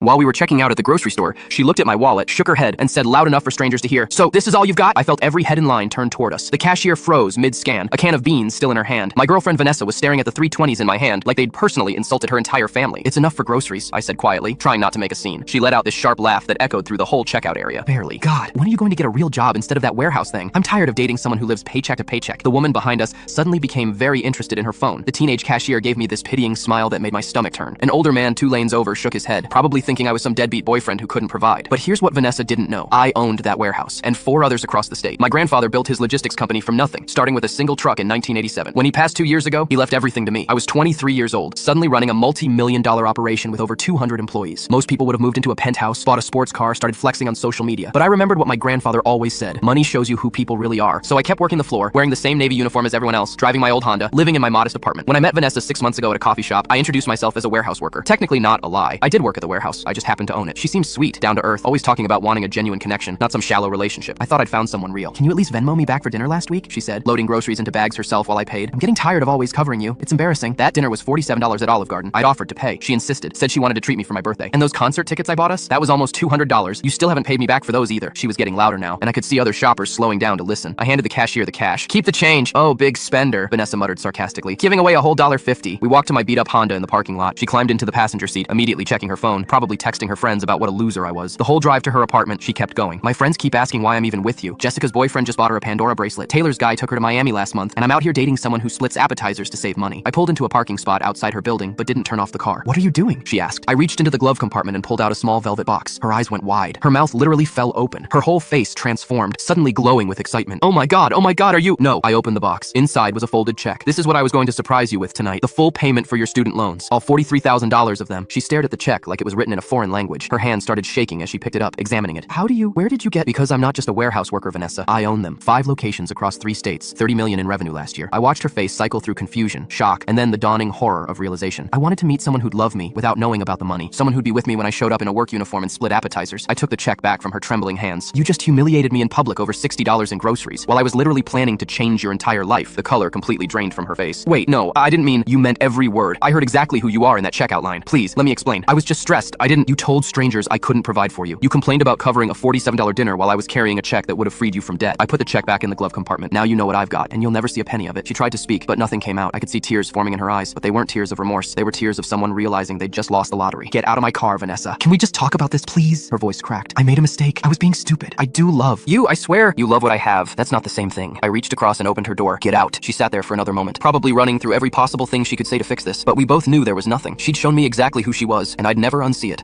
While we were checking out at the grocery store, she looked at my wallet, shook her head, and said loud enough for strangers to hear, "So, this is all you've got?" I felt every head in line turn toward us. The cashier froze mid-scan, a can of beans still in her hand. My girlfriend Vanessa was staring at the 320s in my hand like they'd personally insulted her entire family. "It's enough for groceries," I said quietly, trying not to make a scene. She let out this sharp laugh that echoed through the whole checkout area. "Barely. God, when are you going to get a real job instead of that warehouse thing? I'm tired of dating someone who lives paycheck to paycheck." The woman behind us suddenly became very interested in her phone. The teenage cashier gave me this pitying smile that made my stomach turn. An older man 2 lanes over shook his head, probably thinking I was some deadbeat boyfriend who couldn't provide. But here's what Vanessa didn't know. I owned that warehouse, and 4 others across the state. My grandfather built his logistics company from nothing, starting with a single truck in 1987. When he passed 2 years ago, he left everything to me. I was 23 years old, suddenly running a multi-million-dollar operation with over 200 employees. Most people would have moved into a penthouse, bought a sports car, started flexing on social media. But I remembered what my grandfather always said: money shows you who people really are. So I kept working the floor, wearing the same Navy uniform as everyone else, driving my old Honda, living in my modest apartment. When I met Vanessa 6 months ago at a coffee shop, I introduced myself as a warehouse worker. Technically not a lie. I did work at the warehouse. I just happened to own it. She seemed sweet, down to earth, always talking about wanting a genuine connection, not some shallow relationship. I thought I'd found someone real. "Can you at least Venmo me back for dinner last week?" she said, loading groceries into bags herself while I paid. "I'm getting tired of always covering you. It's embarrassing." That dinner was $47 at Olive Garden. I'd offered to pay. She insisted, said she wanted to treat me for my birthday. "And those concert tickets I bought us? That was almost $200. You still haven't paid me back for those either." She was getting louder now, and I could see other shoppers slowing down to listen. I handed the cashier the cash. "Keep the change." "Oh, big spender," Vanessa muttered sarcastically, giving away a whole $1.50. We walked to my beat-up Honda in the parking lot. She climbed into the passenger seat, immediately checking her phone, probably texting her friends about what a loser I was. The whole drive to her apartment, she kept going. "My friends keep asking why I'm even with you. Jessica's boyfriend just bought her a Pandora bracelet. Taylor's guy took her to Miami last month, and I'm out here dating someone who splits appetizers to save money." I pulled into a parking spot outside her building, but didn't turn off the car. "What are you doing?" she asked. I reached into the glove compartment and pulled out a small velvet box. Her eyes went wide. Her mouth literally fell open. Her whole face transformed, suddenly glowing with excitement. Oh my god, are you?" "No." I opened the box. Inside was a folded check. "This is what I was going to surprise you with tonight. The full payment for your student loans. All $43,000 of them." She stared at the check like it was written in a foreign language. Her hand started shaking as she picked it up, examining it. Where did you get?" "Because I'm not just a warehouse worker, Vanessa. I own them. 5 locations across 3 states, 30 million in revenue last year." I watched her face cycle through confusion, shock, and then the dawning horror of realization. I wanted to meet someone who'd love me without knowing about the money. Someone who'd be with me when I showed up in a work uniform and split appetizers. I took the check back from her trembling hands. "You just humiliated me in public over $60 in groceries, while I was literally planning to change your entire life." The color completely drained from her face. "Wait, no, I didn't mean." "You meant every word. I heard exactly who you are in that checkout line. Please, let me explain. I was just stressed. I didn't." "You told strangers I couldn't provide for you. You complained about covering a $47 dinner while I was carrying a check that would have freed you from debt." I put the check back in the glove compartment. "Now you know what I've got, and you'll never see a penny of it." She tried to speak, but nothing came out. I could see tears forming in her eyes, but they weren't tears of remorse. They were tears of someone realizing they'd just lost the lottery. "Get out of my car, Vanessa. Can we just talk about this, please?" Her voice cracked. "I made a mistake. I was being stupid. I do love you, I swear." "You love what I have. That's not the same thing." I reached across and opened her door. "Get out." She sat there for another moment, probably running through every possible thing she could say to fix this, but we both knew there was nothing. She'd shown me exactly who she was, and I'd never unsee it.